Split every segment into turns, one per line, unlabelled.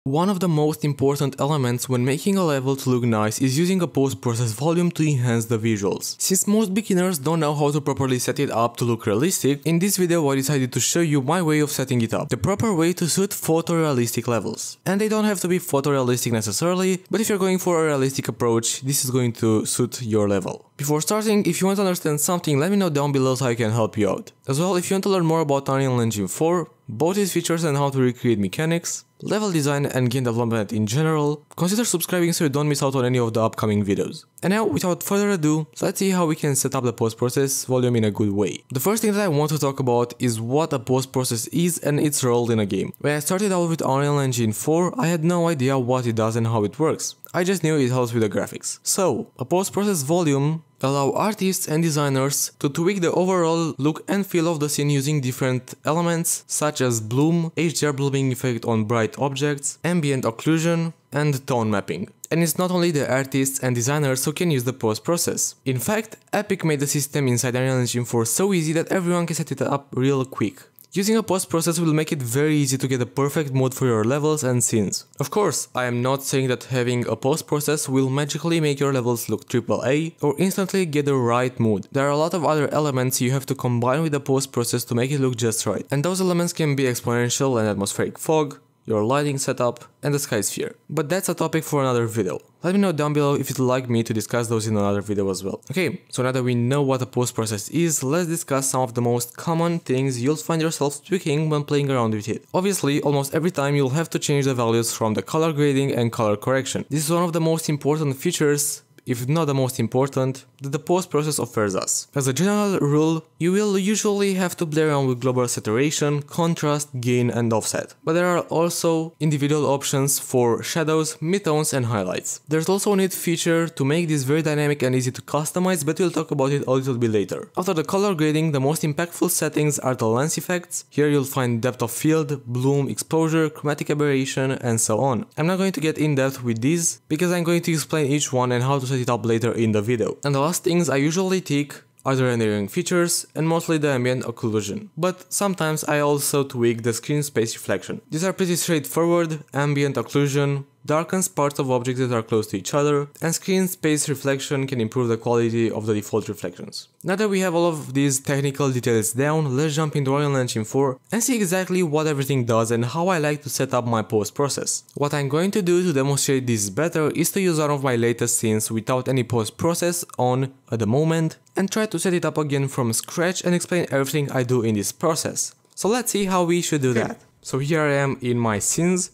One of the most important elements when making a level to look nice is using a post-process volume to enhance the visuals. Since most beginners don't know how to properly set it up to look realistic, in this video I decided to show you my way of setting it up, the proper way to suit photorealistic levels. And they don't have to be photorealistic necessarily, but if you're going for a realistic approach, this is going to suit your level. Before starting, if you want to understand something, let me know down below so I can help you out. As well, if you want to learn more about Unreal Engine 4, both its features and how to recreate mechanics, level design and game development in general, consider subscribing so you don't miss out on any of the upcoming videos. And now, without further ado, let's see how we can set up the post-process volume in a good way. The first thing that I want to talk about is what a post-process is and its role in a game. When I started out with Unreal Engine 4, I had no idea what it does and how it works. I just knew it helps with the graphics. So, a post-process volume allows artists and designers to tweak the overall look and feel of the scene using different elements such as bloom, HDR blooming effect on bright objects, ambient occlusion, and tone mapping. And it's not only the artists and designers who can use the post-process. In fact, Epic made the system inside Unreal Engine 4 so easy that everyone can set it up real quick. Using a post-process will make it very easy to get the perfect mood for your levels and scenes. Of course, I am not saying that having a post-process will magically make your levels look AAA or instantly get the right mood. There are a lot of other elements you have to combine with the post-process to make it look just right. And those elements can be exponential and atmospheric fog, your lighting setup, and the sky sphere. But that's a topic for another video. Let me know down below if you'd like me to discuss those in another video as well. Okay, so now that we know what a post-process is, let's discuss some of the most common things you'll find yourself tweaking when playing around with it. Obviously, almost every time you'll have to change the values from the color grading and color correction. This is one of the most important features, if not the most important, that the post-process offers us. As a general rule, you will usually have to play around with global saturation, contrast, gain and offset. But there are also individual options for shadows, midtones and highlights. There's also a neat feature to make this very dynamic and easy to customize, but we'll talk about it a little bit later. After the color grading, the most impactful settings are the lens effects. Here you'll find depth of field, bloom, exposure, chromatic aberration and so on. I'm not going to get in depth with these because I'm going to explain each one and how to set it up later in the video. And the last things I usually tick are the rendering features and mostly the ambient occlusion, but sometimes I also tweak the screen space reflection. These are pretty straightforward: ambient occlusion darkens parts of objects that are close to each other, and screen space reflection can improve the quality of the default reflections. Now that we have all of these technical details down, let's jump into Unreal Engine 4 and see exactly what everything does and how I like to set up my post-process. What I'm going to do to demonstrate this better is to use one of my latest scenes without any post-process on at the moment and try to set it up again from scratch and explain everything I do in this process. So let's see how we should do that. So here I am in my scenes,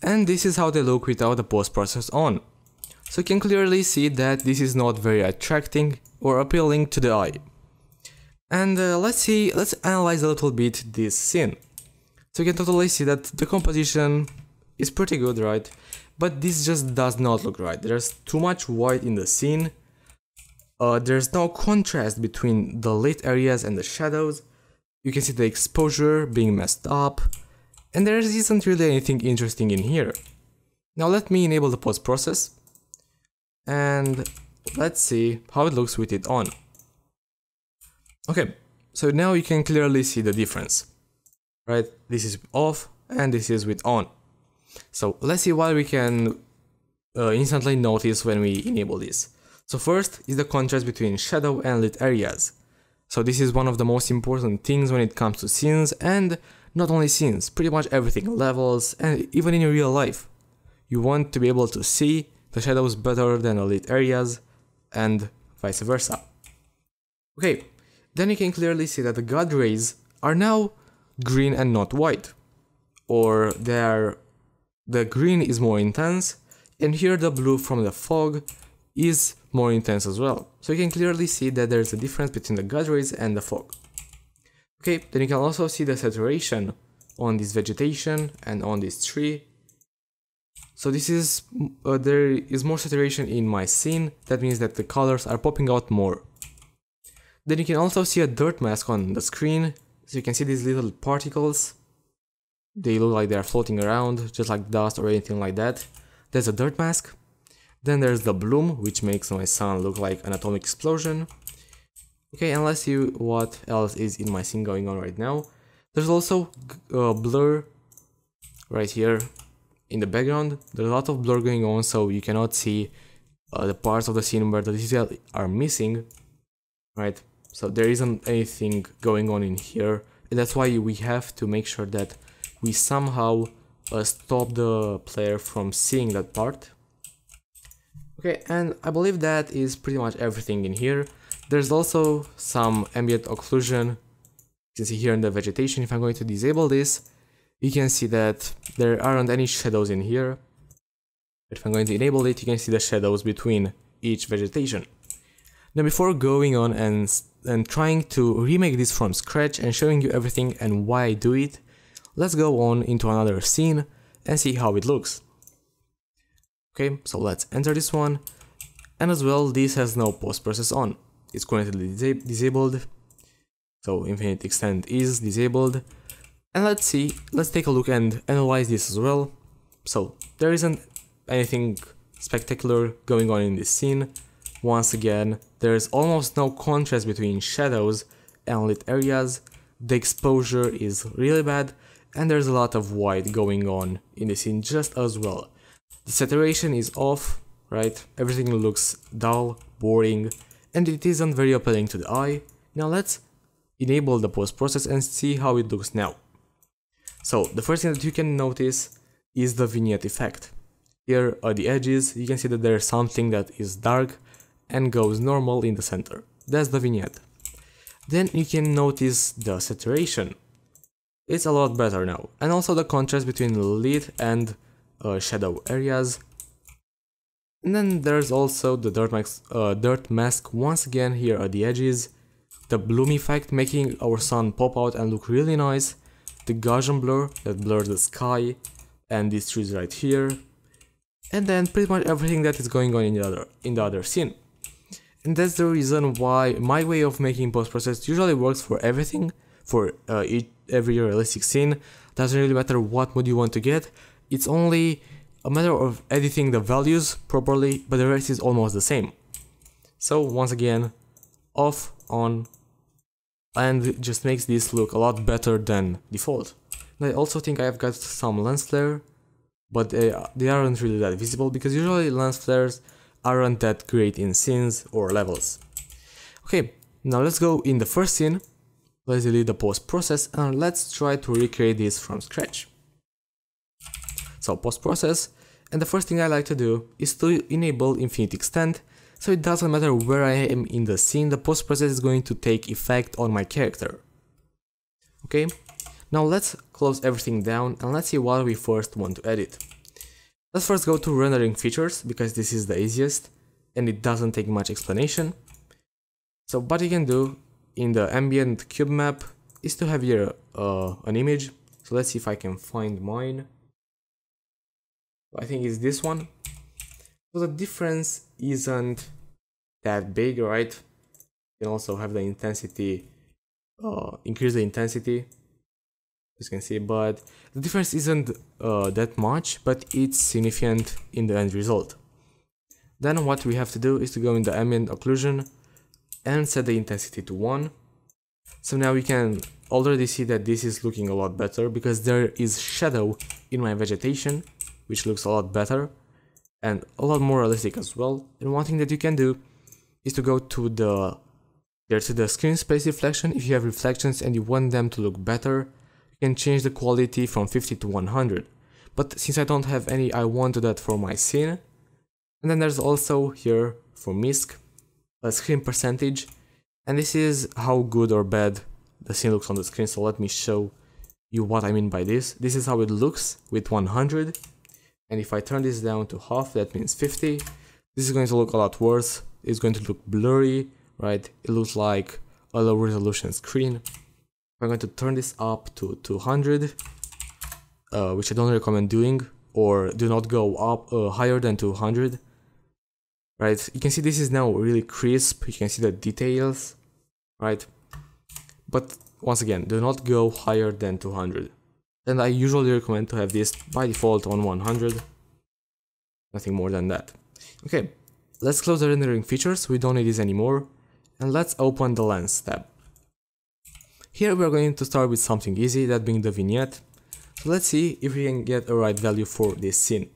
and this is how they look without the post-process on. So you can clearly see that this is not very attracting or appealing to the eye. And let's analyze a little bit this scene. So you can totally see that the composition is pretty good, right? But this just does not look right. There's too much white in the scene. There's no contrast between the lit areas and the shadows. You can see the exposure being messed up. And there isn't really anything interesting in here. Now let me enable the post-process. And let's see how it looks with it on. Okay, so now you can clearly see the difference. Right, this is off and this is with on. So let's see what we can instantly notice when we enable this. So first is the contrast between shadow and lit areas. So this is one of the most important things when it comes to scenes, and not only scenes, pretty much everything, levels, and even in real life. You want to be able to see the shadows better than the lit areas, and vice versa. Okay, then you can clearly see that the God rays are now green and not white. Or the green is more intense, and here the blue from the fog is more intense as well. So you can clearly see that there's a difference between the God rays and the fog. Okay, then you can also see the saturation on this vegetation and on this tree. So this is there is more saturation in my scene. That means that the colors are popping out more. Then you can also see a dirt mask on the screen. So you can see these little particles. They look like they are floating around, just like dust or anything like that. There's a dirt mask. Then there's the bloom, which makes my sun look like an atomic explosion. Okay, and let's see what else is in my scene going on right now. There's also blur right here, in the background. There's a lot of blur going on, so you cannot see the parts of the scene where the details are missing, right? So there isn't anything going on in here, and that's why we have to make sure that we somehow stop the player from seeing that part. Okay, and I believe that is pretty much everything in here. There's also some ambient occlusion. You can see here in the vegetation. If I'm going to disable this, you can see that there aren't any shadows in here. But if I'm going to enable it, you can see the shadows between each vegetation. Now before going on and trying to remake this from scratch and showing you everything and why I do it, let's go on into another scene and see how it looks. Okay, so let's enter this one, and as well this has no post-process on. It's currently disabled, so infinite extend is disabled. And let's take a look and analyze this as well. So there isn't anything spectacular going on in this scene. Once again, there's almost no contrast between shadows and lit areas. The exposure is really bad, and there's a lot of white going on in the scene just as well. The saturation is off, right? Everything looks dull, boring, and it isn't very appealing to the eye. Now let's enable the post-process and see how it looks now. So the first thing that you can notice is the vignette effect. Here at the edges, you can see that there's something that is dark and goes normal in the center. That's the vignette. Then you can notice the saturation. It's a lot better now. And also the contrast between lit and shadow areas. And then there's also the dirt mask once again here at the edges. The bloom effect making our sun pop out and look really nice. The Gaussian blur that blurs the sky and these trees right here. And then pretty much everything that is going on in the other scene. And that's the reason why my way of making post-process usually works for everything, for every realistic scene. Doesn't really matter what mood you want to get, it's only a matter of editing the values properly, but the rest is almost the same. So once again, off, on, and it just makes this look a lot better than default. And I also think I've got some lens flare, but they aren't really that visible because usually lens flares aren't that great in scenes or levels. Okay, now let's go in the first scene. Let's delete the post-process and let's try to recreate this from scratch. So post-process, and the first thing I like to do is to enable infinite extend, so it doesn't matter where I am in the scene, the post-process is going to take effect on my character. Okay, now let's close everything down and let's see what we first want to edit. Let's first go to rendering features, because this is the easiest and it doesn't take much explanation. So what you can do in the ambient cube map is to have here an image. So let's see if I can find mine. I think it's this one. So the difference isn't that big, right? You can also have the intensity, increase the intensity, as you can see, but the difference isn't that much, but it's significant in the end result. Then what we have to do is to go in the ambient occlusion and set the intensity to 1. So now we can already see that this is looking a lot better because there is shadow in my vegetation, which looks a lot better and a lot more realistic as well. And one thing that you can do is to go to the screen space reflection. If you have reflections and you want them to look better, you can change the quality from 50 to 100. But since I don't have any, I won't do that for my scene. And then there's also here for MISC a screen percentage, and this is how good or bad the scene looks on the screen. So let me show you what I mean by this. This is how it looks with 100. And if I turn this down to half, that means 50. This is going to look a lot worse. It's going to look blurry, right? It looks like a low resolution screen. I'm going to turn this up to 200, which I don't recommend doing, or do not go up higher than 200. Right? You can see this is now really crisp. You can see the details, right? But once again, do not go higher than 200. And I usually recommend to have this by default on 100. Nothing more than that. Okay, let's close the rendering features. We don't need this anymore. And let's open the lens tab. Here we are going to start with something easy, that being the vignette. So So let's see if we can get a right value for this scene.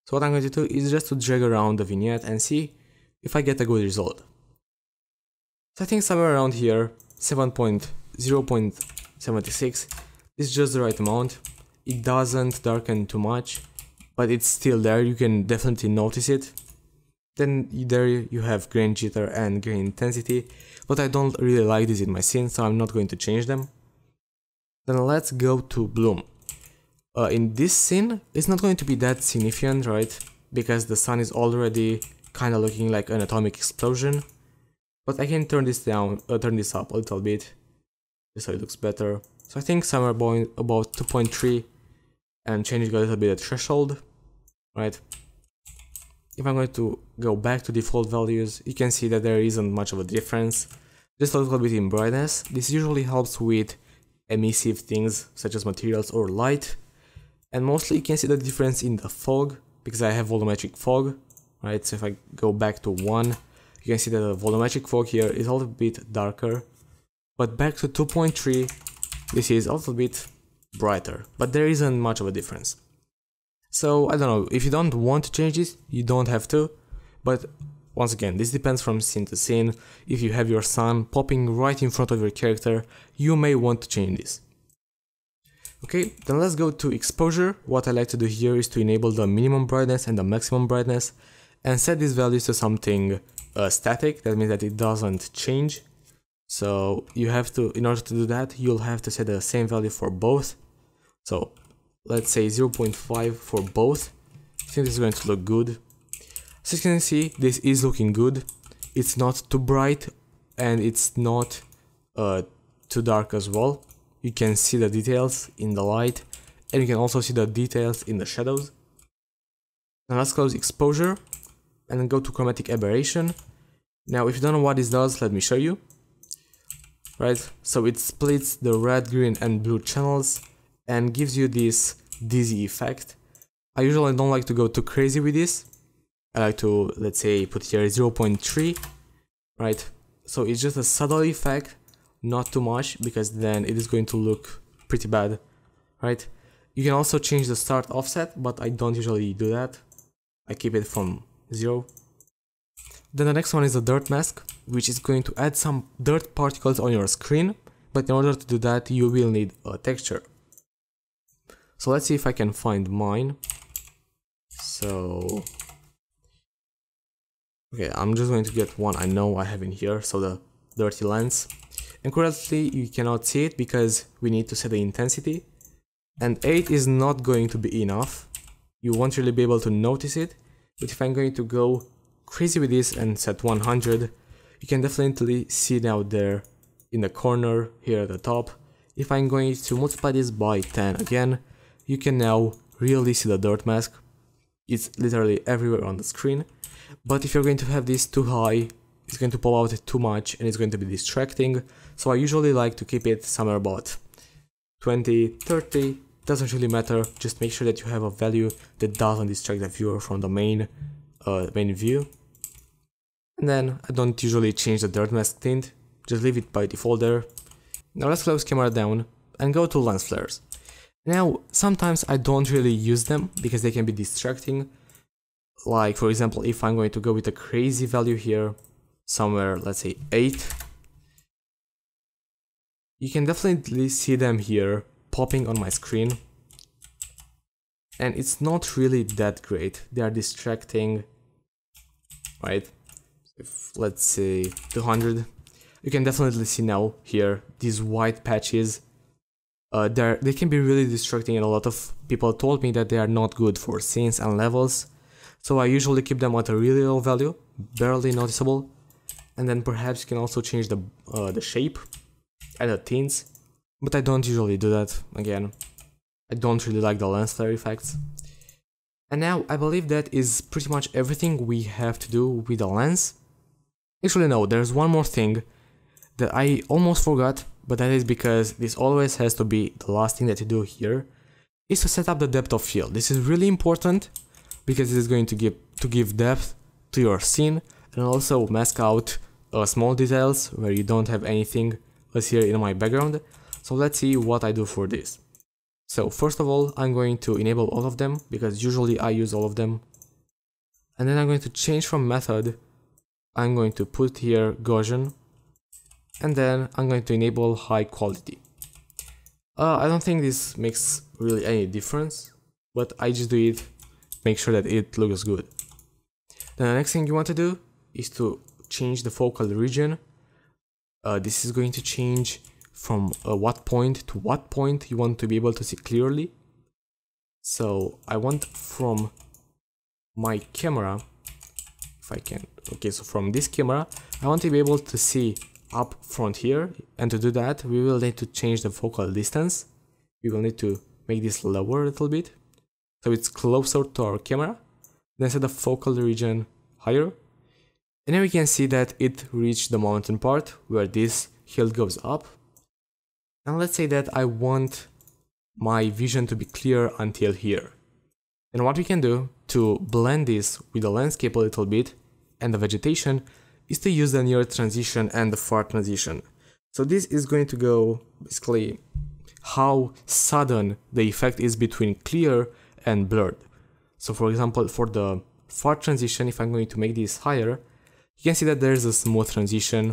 So what I'm going to do is just to drag around the vignette and see if I get a good result. So I think somewhere around here, 7.0.76 is just the right amount. It doesn't darken too much, but it's still there, you can definitely notice it. Then there you have grain jitter and grain intensity, but I don't really like this in my scene, so I'm not going to change them. Then let's go to bloom. In this scene, it's not going to be that significant, right? Because the sun is already kind of looking like an atomic explosion. But I can turn this down, turn this up a little bit, just so it looks better. So I think somewhere about 2.3 and changing a little bit the threshold, right? If I'm going to go back to default values, you can see that there isn't much of a difference. Just a little bit in brightness. This usually helps with emissive things such as materials or light. And mostly you can see the difference in the fog, because I have volumetric fog, right? So if I go back to 1, you can see that the volumetric fog here is a little bit darker. But back to 2.3, this is a little bit brighter, but there isn't much of a difference. So I don't know, if you don't want to change this, you don't have to. But once again, this depends from scene to scene. If you have your sun popping right in front of your character, you may want to change this. Okay, then let's go to exposure. What I like to do here is to enable the minimum brightness and the maximum brightness and set these values to something static. That means that it doesn't change. So you have to, in order to do that, you'll have to set the same value for both. So let's say 0.5 for both. I think this is going to look good. So you can see this is looking good. It's not too bright and it's not too dark as well. You can see the details in the light and you can also see the details in the shadows. Now let's close exposure and then go to chromatic aberration. Now if you don't know what this does, let me show you. Right, so it splits the red, green and blue channels and gives you this dizzy effect. I usually don't like to go too crazy with this. I like to, let's say, put here 0.3, right? So it's just a subtle effect, not too much, because then it is going to look pretty bad, right? You can also change the start offset, but I don't usually do that. I keep it from 0. Then the next one is the dirt mask, which is going to add some dirt particles on your screen, but in order to do that, you will need a texture. So let's see if I can find mine. So, okay, I'm just going to get one I know I have in here, so the dirty lens. And currently you cannot see it because we need to set the intensity. And 8 is not going to be enough. You won't really be able to notice it, but if I'm going to go crazy with this and set 100, you can definitely see now there in the corner here at the top. If I'm going to multiply this by 10 again, you can now really see the dirt mask. It's literally everywhere on the screen. But if you're going to have this too high, it's going to pop out too much and it's going to be distracting. So I usually like to keep it somewhere about 20, 30, doesn't really matter. Just make sure that you have a value that doesn't distract the viewer from the main view. And then I don't usually change the dirt mask tint, just leave it by default there. Now let's close camera down and go to lens flares. Now sometimes I don't really use them because they can be distracting. Like for example, if I'm going to go with a crazy value here, somewhere let's say 8, you can definitely see them here popping on my screen. And it's not really that great, they are distracting, right? If let's say 200, you can definitely see now here these white patches. They can be really distracting and a lot of people told me that they are not good for scenes and levels. So I usually keep them at a really low value, barely noticeable. And then perhaps you can also change the shape and the tints. But I don't usually do that, again. I don't really like the lens flare effects. And now I believe that is pretty much everything we have to do with the lens. Actually no, there's one more thing that I almost forgot, but that is because this always has to be the last thing that you do here, is to set up the depth of field. This is really important because it is going to give depth to your scene and also mask out small details where you don't have anything, let's here in my background. So let's see what I do for this. So first of all, I'm going to enable all of them because usually I use all of them. And then I'm going to change from method. I'm going to put here Gaussian. And then I'm going to enable high quality. I don't think this makes really any difference, but I just do it, make sure that it looks good. Then the next thing you want to do is to change the focal region. This is going to change from what point to what point you want to be able to see clearly. So I want from my camera, if I can, okay, so from this camera, I want to be able to see up front here, and to do that we will need to change the focal distance. We will need to make this lower a little bit so it's closer to our camera, then set the focal region higher, and then we can see that it reached the mountain part where this hill goes up. And let's say that I want my vision to be clear until here. And what we can do to blend this with the landscape a little bit and the vegetation is to use the near transition and the far transition. So this is going to go basically how sudden the effect is between clear and blurred. So for example, for the far transition, if I'm going to make this higher, you can see that there's a smooth transition.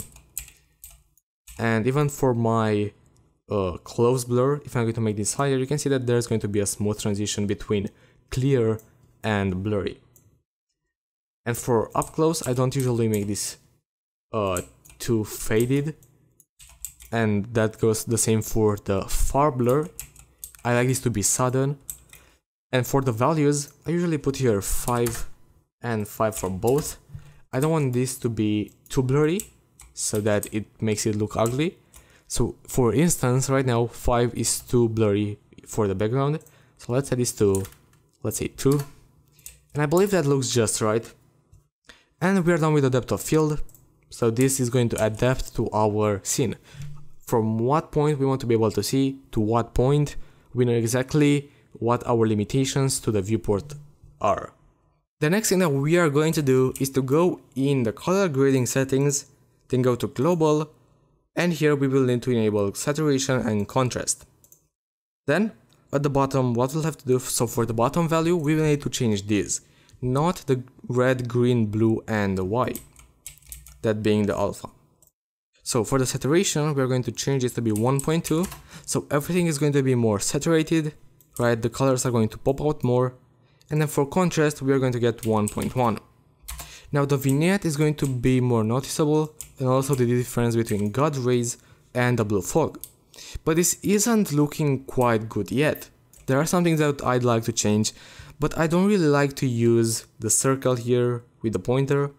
And even for my close blur, if I'm going to make this higher, you can see that there's going to be a smooth transition between clear and blurry. And for up close, I don't usually make this too faded, and that goes the same for the far blur. I like this to be sudden. And for the values, I usually put here 5 and 5 for both. I don't want this to be too blurry so that it makes it look ugly. So for instance, right now 5 is too blurry for the background, so let's set this to, let's say 2, and I believe that looks just right. And we are done with the depth of field. So this is going to add depth to our scene. From what point we want to be able to see to what point, we know exactly what our limitations to the viewport are. The next thing that we are going to do is to go in the color grading settings, then go to global, and here we will need to enable saturation and contrast. Then at the bottom, what we'll have to do, so for the bottom value, we will need to change this, not the red, green, blue, and the Y, that being the alpha. So for the saturation, we're going to change it to be 1.2, so everything is going to be more saturated, right? The colors are going to pop out more. And then for contrast, we are going to get 1.1. Now the vignette is going to be more noticeable, and also the difference between God rays and the blue fog. But this isn't looking quite good yet. There are some things that I'd like to change, but I don't really like to use the circle here with the pointer.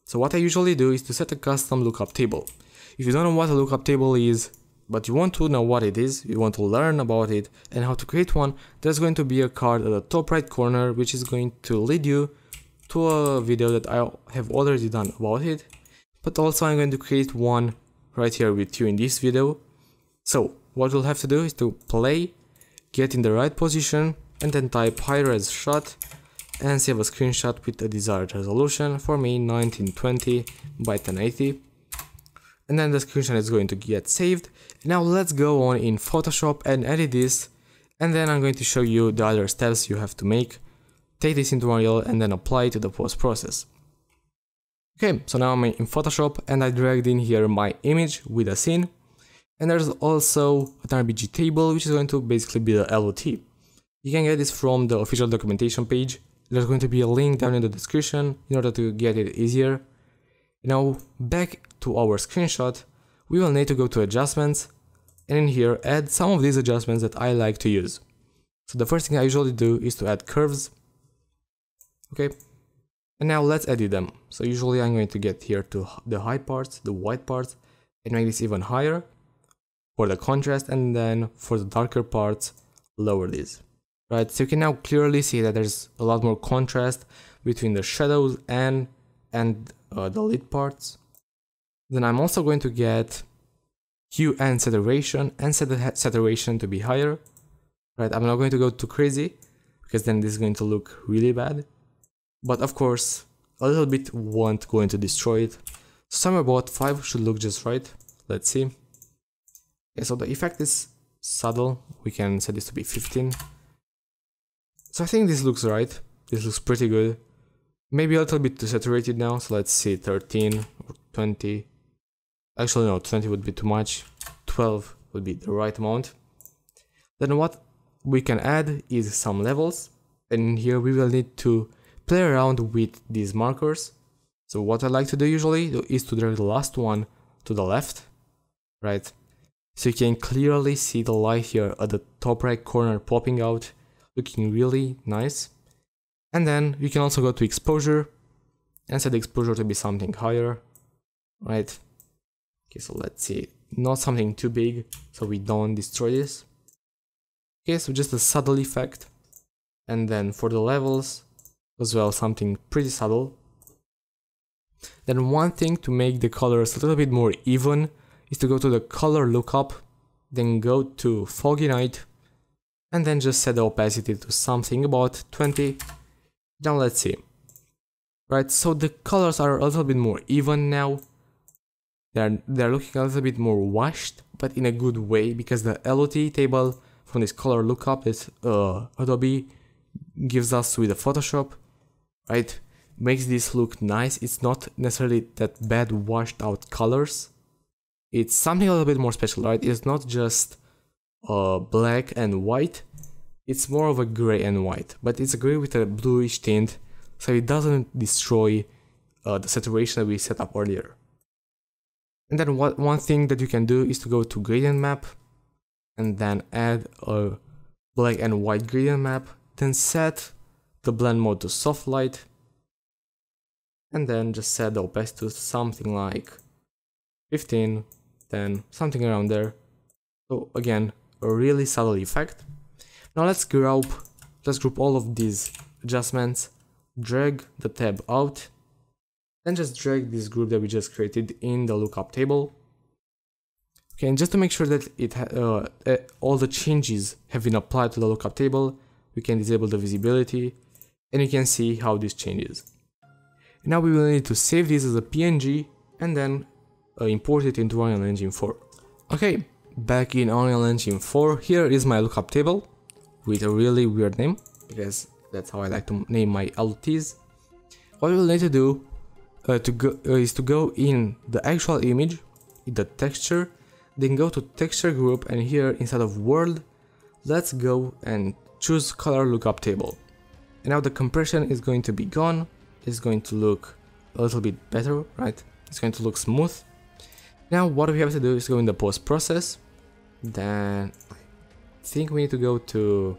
So what I usually do is to set a custom lookup table. If you don't know what a lookup table is, but you want to know what it is, you want to learn about it and how to create one, there's going to be a card at the top right corner which is going to lead you to a video that I have already done about it, but also I'm going to create one right here with you in this video. So what we'll have to do is to play, get in the right position, and then type high res shot and save a screenshot with a desired resolution, for me 1920 by 1080. And then the screenshot is going to get saved. Now let's go on in Photoshop and edit this, and then I'm going to show you the other steps you have to make. Take this into Unreal and then apply it to the post process. Okay, so now I'm in Photoshop and I dragged in here my image with a scene, and there's also an RBG table which is going to basically be the LOT. You can get this from the official documentation page. There's going to be a link down in the description in order to get it easier. Now back to our screenshot, we will need to go to adjustments, and in here add some of these adjustments that I like to use. So the first thing I usually do is to add curves. Okay, and now let's edit them. So usually I'm going to get here to the high parts, the white parts, and make this even higher for the contrast, and then for the darker parts lower this. Right, so you can now clearly see that there's a lot more contrast between the shadows and the lit parts. Then I'm also going to get hue and saturation, and set the saturation to be higher. Right, I'm not going to go too crazy because then this is going to look really bad. But of course, a little bit won't going to destroy it. Somewhere about 5 should look just right. Let's see. Okay, so the effect is subtle. We can set this to be 15. So I think this looks right. This looks pretty good. Maybe a little bit too saturated now, so let's see 13 or 20. Actually no, 20 would be too much. 12 would be the right amount. Then what we can add is some levels, and here we will need to play around with these markers. So what I like to do usually is to drag the last one to the left, right? So you can clearly see the light here at the top right corner popping out, looking really nice. And then you can also go to exposure and set the exposure to be something higher, right? Okay, so let's see, not something too big so we don't destroy this. Okay, so just a subtle effect. And then for the levels as well, something pretty subtle. Then one thing to make the colors a little bit more even is to go to the color lookup, then go to foggy night, and then just set the opacity to something about 20. Now let's see. Right, so the colors are a little bit more even now. They're looking a little bit more washed, but in a good way, because the LOT table from this color lookup that Adobe gives us with the Photoshop, right, makes this look nice. It's not necessarily that bad washed out colors. It's something a little bit more special, right? It's not just black and white. It's more of a gray and white, but it's a gray with a bluish tint, so it doesn't destroy the saturation that we set up earlier. And then one thing that you can do is to go to gradient map and then add a black and white gradient map, then set the blend mode to soft light, and then just set the opacity to something like 15, then something around there. So again, a really subtle effect. Now let's group all of these adjustments, drag the tab out, then just drag this group that we just created in the lookup table. Okay, and just to make sure that all the changes have been applied to the lookup table, we can disable the visibility, and you can see how this changes. Now we will need to save this as a PNG and then import it into Unreal Engine 4. Okay, back in Unreal Engine 4, here is my lookup table with a really weird name, because that's how I like to name my LOTs. What we will need to do is to go in the actual image, in the texture, then go to texture group, and here instead of world, let's go and choose color lookup table. And now the compression is going to be gone. It's going to look a little bit better, right? It's going to look smooth. Now what we have to do is go in the post process. Then I think we need to go to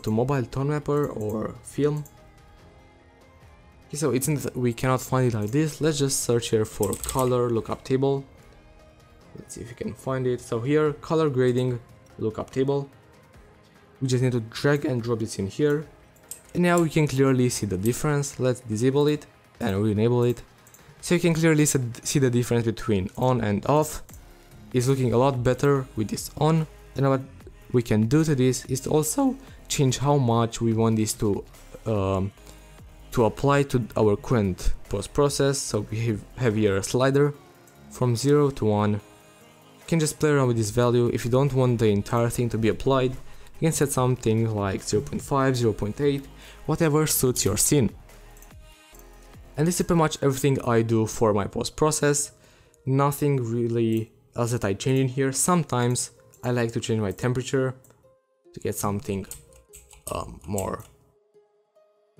mobile tone mapper or film. Okay, so we cannot find it like this. Let's just search here for color lookup table. Let's see if you can find it. So here, color grading lookup table. We just need to drag and drop this in here. And now we can clearly see the difference. Let's disable it and re-enable it. So you can clearly see the difference between on and off. It's looking a lot better with this on. And what we can do to this is to also change how much we want this to apply to our current post process. So we have here a slider from 0 to 1. You can just play around with this value. If you don't want the entire thing to be applied, you can set something like 0.5, 0.8, whatever suits your scene. And this is pretty much everything I do for my post process. Nothing really else that I change in here. Sometimes I like to change my temperature to get something more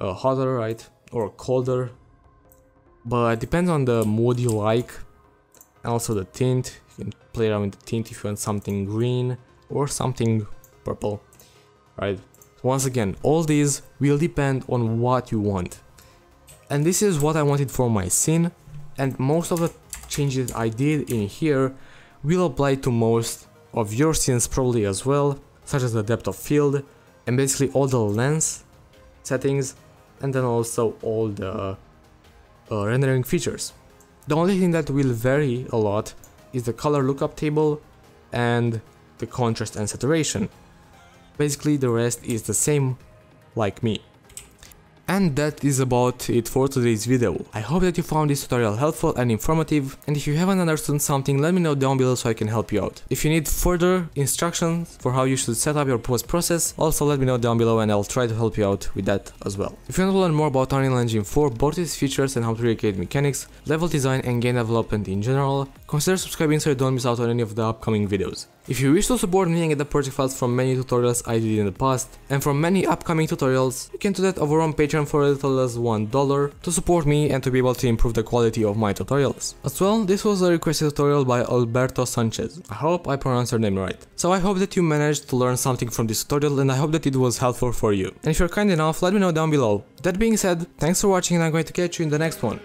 hotter, right, or colder, but it depends on the mood you like, and also the tint. You can play around with the tint if you want something green or something purple, right? Once again, all these will depend on what you want, and this is what I wanted for my scene, and most of the changes I did in here will apply to most of your scenes probably as well, such as the depth of field and basically all the lens settings, and then also all the rendering features. The only thing that will vary a lot is the color lookup table and the contrast and saturation. Basically the rest is the same like me. And that is about it for today's video. I hope that you found this tutorial helpful and informative, and if you haven't understood something, let me know down below so I can help you out. If you need further instructions for how you should set up your post process, also let me know down below and I'll try to help you out with that as well. If you want to learn more about Unreal Engine 4, both its features and how to recreate mechanics, level design and game development in general, consider subscribing so you don't miss out on any of the upcoming videos. If you wish to support me and get the project files from many tutorials I did in the past, and from many upcoming tutorials, you can do that over on Patreon for as little as $1 to support me and to be able to improve the quality of my tutorials. As well, this was a requested tutorial by Alberto Sanchez. I hope I pronounced your name right. So I hope that you managed to learn something from this tutorial, and I hope that it was helpful for you. And if you're kind enough, let me know down below. That being said, thanks for watching and I'm going to catch you in the next one.